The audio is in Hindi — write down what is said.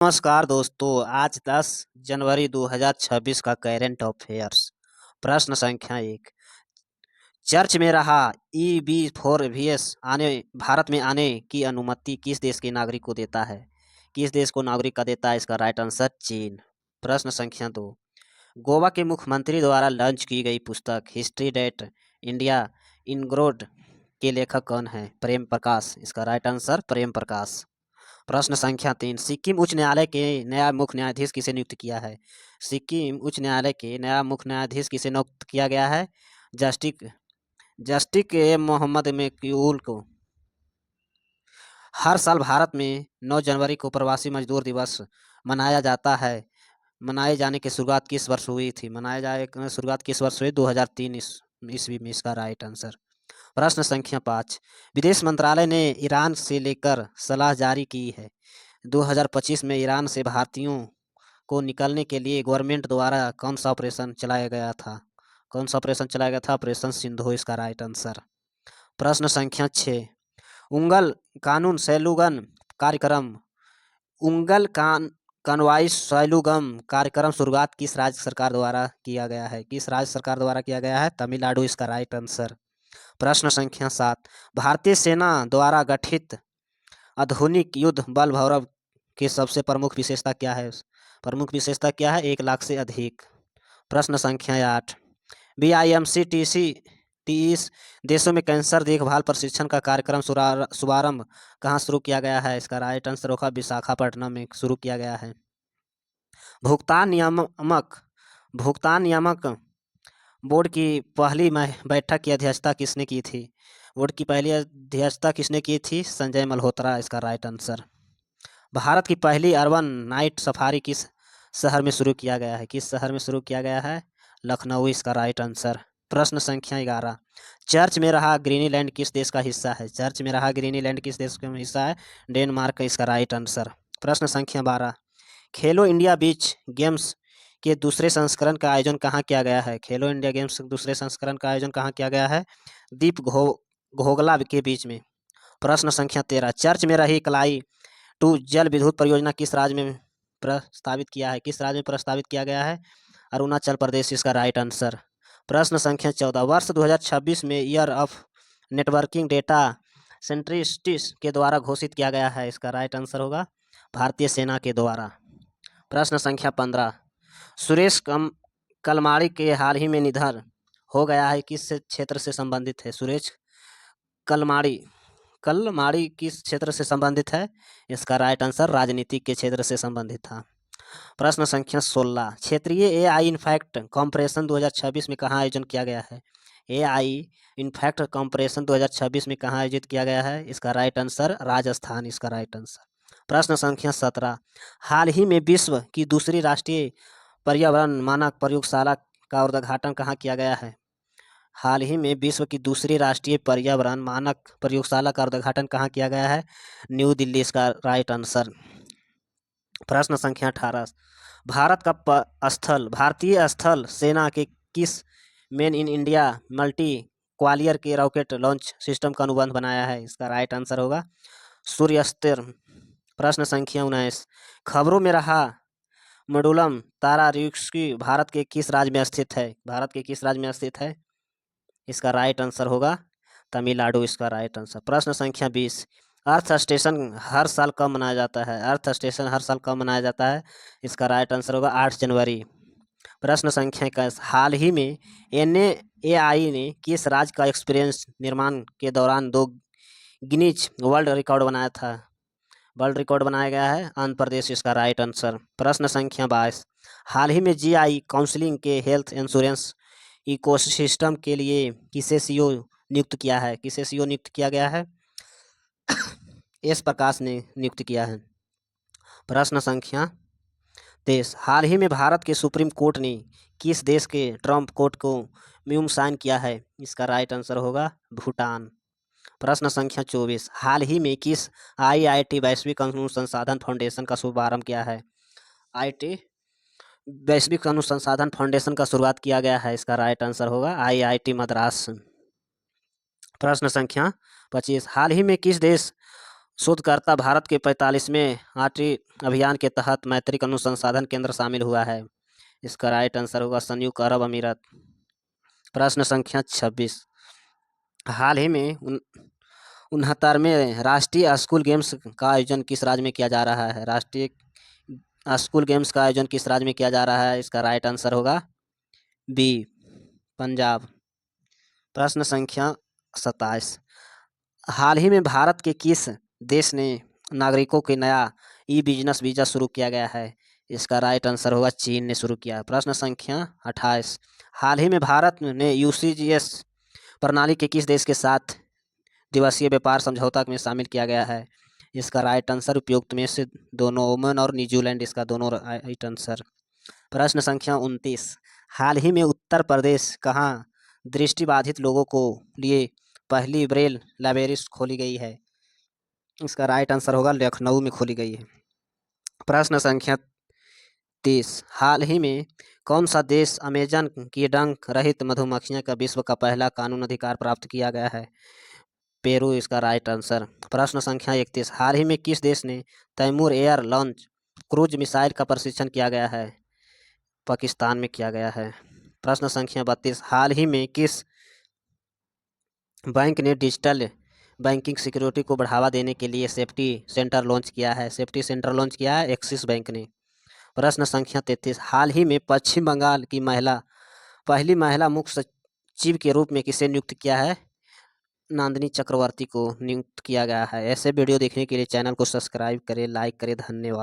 नमस्कार दोस्तों, आज 10 जनवरी 2026 का करंट अफेयर्स। प्रश्न संख्या 1। चर्च में रहा EB4VS भारत में आने की अनुमति किस देश के नागरिक को देता है? किस देश को नागरिक का देता है? इसका राइट आंसर चीन। प्रश्न संख्या 2। गोवा के मुख्यमंत्री द्वारा लॉन्च की गई पुस्तक हिस्ट्री डेट इंडिया इनग्रोड के लेखक कौन है? प्रेम प्रकाश। इसका राइट आंसर प्रेम प्रकाश। प्रश्न संख्या 3। सिक्किम उच्च न्यायालय के नया मुख्य न्यायाधीश किसे नियुक्त किया है? सिक्किम उच्च न्यायालय के नया मुख्य न्यायाधीश किसे नियुक्त किया गया है? जस्टिस ए मोहम्मद मेक्यूल को। हर साल भारत में 9 जनवरी को प्रवासी मजदूर दिवस मनाया जाता है। मनाए जाने की शुरुआत किस वर्ष हुई थी? शुरुआत किस वर्ष हुई? 2003 ईस्वी में। इसका राइट आंसर। प्रश्न संख्या 5। विदेश मंत्रालय ने ईरान से लेकर सलाह जारी की है। 2025 में ईरान से भारतीयों को निकलने के लिए गवर्नमेंट द्वारा कौन सा ऑपरेशन चलाया गया था? कौन सा ऑपरेशन चलाया गया था? ऑपरेशन सिंधु। इसका राइट आंसर। प्रश्न संख्या 6। उंगल कानून सैलूगन कार्यक्रम कनवाई सैलूगम कार्यक्रम शुरुआत किस राज्य सरकार द्वारा किया गया है? किस राज्य सरकार द्वारा किया गया है? तमिलनाडु। इसका राइट आंसर। प्रश्न संख्या 7। भारतीय सेना द्वारा गठित आधुनिक युद्ध बल भौरव की सबसे प्रमुख विशेषता क्या है? प्रमुख विशेषता क्या है? 1 लाख से अधिक। प्रश्न संख्या 8। BIMC तीस देशों में कैंसर देखभाल प्रशिक्षण का कार्यक्रम शुभारंभ कहाँ शुरू किया गया है? इसका राइट आंसर होगा विशाखापट्टनम में शुरू किया गया है। भुगतान नियामक बोर्ड की पहली बैठक की अध्यक्षता किसने की थी? बोर्ड की पहली अध्यक्षता किसने की थी? संजय मल्होत्रा। इसका राइट आंसर। भारत की पहली अर्बन नाइट सफारी किस शहर में शुरू किया गया है? किस शहर में शुरू किया गया है? लखनऊ। इसका राइट आंसर। प्रश्न संख्या 11। चर्च में रहा ग्रीनलैंड किस देश का हिस्सा है? चर्च में रहा ग्रीनलैंड किस देश का हिस्सा है? डेनमार्क। इसका राइट आंसर। प्रश्न संख्या 12। खेलो इंडिया बीच गेम्स के दूसरे संस्करण का आयोजन कहाँ किया गया है? खेलो इंडिया गेम्स के दूसरे संस्करण का आयोजन कहाँ किया गया है? दीप घोगला के बीच में। प्रश्न संख्या 13। चर्च में रही कलाई टू जल विद्युत परियोजना किस राज्य में प्रस्तावित किया है? किस राज्य में प्रस्तावित किया गया है? अरुणाचल प्रदेश। इसका राइट आंसर। प्रश्न संख्या 14। वर्ष 2026 में ईयर ऑफ नेटवर्किंग डेटा सेंट्रिस्टिस के द्वारा घोषित किया गया है? इसका राइट आंसर होगा भारतीय सेना के द्वारा। प्रश्न संख्या 15। सुरेश कलमाड़ी के हाल ही में निधन हो गया है, किस क्षेत्र से संबंधित है? सुरेश कलमाड़ी किस क्षेत्र से संबंधित है? इसका राइट आंसर राजनीति के क्षेत्र से संबंधित था। प्रश्न संख्या 16। क्षेत्रीय AI इनफैक्ट कॉम्प्रेशन 2026 में कहाँ आयोजन किया गया है? AI इनफैक्ट कॉम्प्रेशन 2026 में कहाँ आयोजित किया गया है? इसका राइट आंसर राजस्थान। इसका राइट आंसर। प्रश्न संख्या 17। हाल ही में विश्व की दूसरी राष्ट्रीय पर्यावरण मानक प्रयोगशाला का उद्घाटन कहाँ किया गया है? हाल ही में विश्व की दूसरी राष्ट्रीय पर्यावरण मानक प्रयोगशाला का उद्घाटन कहाँ किया गया है? न्यू दिल्ली। इसका राइट आंसर। प्रश्न संख्या 18। भारतीय स्थल सेना के किस मेन इन इंडिया मल्टी क्वालियर के रॉकेट लॉन्च सिस्टम का अनुबंध बनाया है? इसका राइट आंसर होगा सूर्यास्त्र। प्रश्न संख्या 19। खबरों में रहा मडुलम तारा र्यूस्की भारत के किस राज्य में स्थित है? भारत के किस राज्य में स्थित है? इसका राइट आंसर होगा तमिलनाडु। इसका राइट आंसर। प्रश्न संख्या 20। अर्थ स्टेशन हर साल कब मनाया जाता है? अर्थ स्टेशन हर साल कब मनाया जाता है? इसका राइट आंसर होगा 8 जनवरी। प्रश्न संख्या 21। हाल ही में NAI ने किस राज्य का एक्सपीरियंस निर्माण के दौरान 2 गिनीज वर्ल्ड रिकॉर्ड बनाया था? वर्ल्ड रिकॉर्ड बनाया गया है आंध्र प्रदेश। इसका राइट आंसर। प्रश्न संख्या 22। हाल ही में GI काउंसिलिंग के हेल्थ इंश्योरेंस इकोसिस्टम के लिए किसे CEO नियुक्त किया है? किसे CEO नियुक्त किया गया है? एस प्रकाश ने नियुक्त किया है। प्रश्न संख्या 23। हाल ही में भारत के सुप्रीम कोर्ट ने किस देश के ट्रम्प कोर्ट को म्यूम साइन किया है? इसका राइट आंसर होगा भूटान। प्रश्न संख्या 24। हाल ही में किस IIT वैश्विक अनुसंधान फाउंडेशन का शुभारंभ किया है? IT वैश्विक अनुसंधान फाउंडेशन का शुरुआत किया गया है। इसका राइट आंसर होगा IIT मद्रास। प्रश्न संख्या 25। हाल ही में किस देश शोधकर्ता भारत के 45वें आर्टी अभियान के तहत मैत्रिक अनुसंधान केंद्र शामिल हुआ है? इसका राइट आंसर होगा संयुक्त अरब अमीरात। प्रश्न संख्या 26। हाल ही में 69वें राष्ट्रीय स्कूल गेम्स का आयोजन किस राज्य में किया जा रहा है? राष्ट्रीय स्कूल गेम्स का आयोजन किस राज्य में किया जा रहा है? इसका राइट आंसर होगा बी, पंजाब। प्रश्न संख्या 27। हाल ही में भारत के किस देश ने नागरिकों के नया ई बिजनेस वीजा शुरू किया गया है? इसका राइट आंसर होगा चीन ने शुरू किया। प्रश्न संख्या 28। हाल ही में भारत ने यूसीजीएस प्रणाली के किस देश के साथ दिवसीय व्यापार समझौता में शामिल किया गया है? इसका राइट आंसर उपयुक्त में से दोनों, ओमान और न्यूजीलैंड, इसका दोनों राइट आंसर। प्रश्न संख्या 29। हाल ही में उत्तर प्रदेश कहाँ दृष्टिबाधित लोगों को लिए पहली ब्रेल लाइब्रेरी खोली गई है? इसका राइट आंसर होगा लखनऊ में खोली गई है। प्रश्न संख्या 30। हाल ही में कौन सा देश अमेजन की डंक रहित मधुमक्खियां का विश्व का पहला कानून अधिकार प्राप्त किया गया है? पेरू, इसका राइट आंसर। प्रश्न संख्या 31। हाल ही में किस देश ने Taimur air launch cruise missile का प्रशिक्षण किया गया है? पाकिस्तान में किया गया है। प्रश्न संख्या 32। हाल ही में किस बैंक ने डिजिटल बैंकिंग सिक्योरिटी को बढ़ावा देने के लिए सेफ्टी सेंटर लॉन्च किया है? सेफ्टी सेंटर लॉन्च किया है एक्सिस बैंक ने। प्रश्न संख्या 33। हाल ही में पश्चिम बंगाल की पहली महिला मुख्य सचिव के रूप में किसे नियुक्त किया है? नंदिनी चक्रवर्ती को नियुक्त किया गया है। ऐसे वीडियो देखने के लिए चैनल को सब्सक्राइब करें, लाइक करें। धन्यवाद।